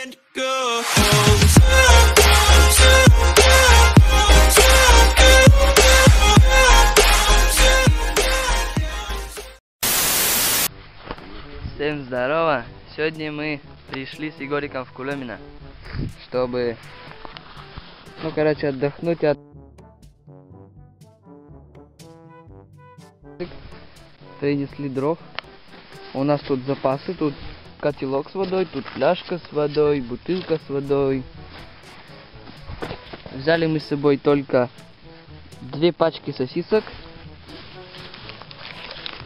Всем здорово! Сегодня мы пришли с Егориком в Кулемино, чтобы, отдохнуть от... Принесли дров. У нас тут запасы, тут котелок с водой, тут фляжка с водой, бутылка с водой. Взяли мы с собой только 2 пачки сосисок.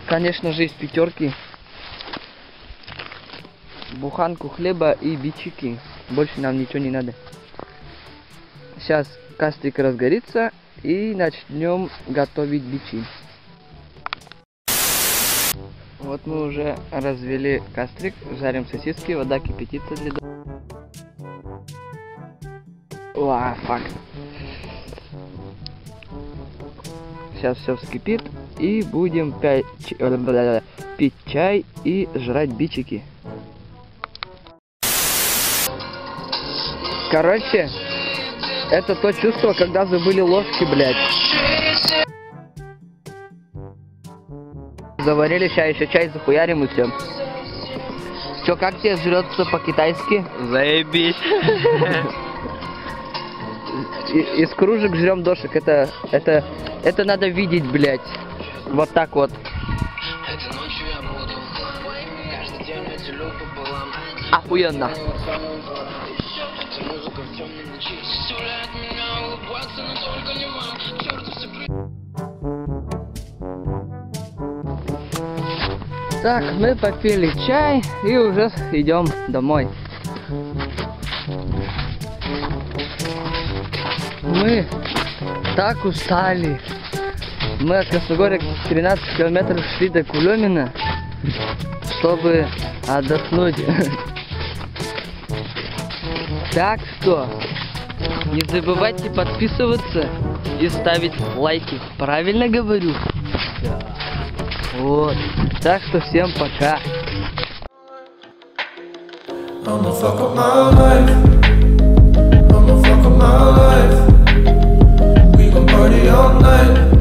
Конечно же, из пятерки. Буханку хлеба и бичики. Больше нам ничего не надо. Сейчас кострик разгорится и начнем готовить бичи. Вот мы уже развели кострик, жарим сосиски, вода кипятится для... Фак. Сейчас все вскипит и будем пить чай и жрать бичики. Короче, это то чувство, когда забыли ложки, блядь. Заварили чай, еще чай захуярим и все. Че, как тебе жрется по-китайски? Заебись. Из кружек жрем дошек, это надо видеть, блядь. Вот так вот. Охуенно. Так, мы попили чай и уже идем домой. Мы так устали. Мы от Красногорска 13 километров шли до Кулемина, чтобы отдохнуть. Так что не забывайте подписываться и ставить лайки. Правильно говорю? Да. Вот. Так что всем пока. I'ma fuck up my life. I'ma fuck up my life. We gon' party all night.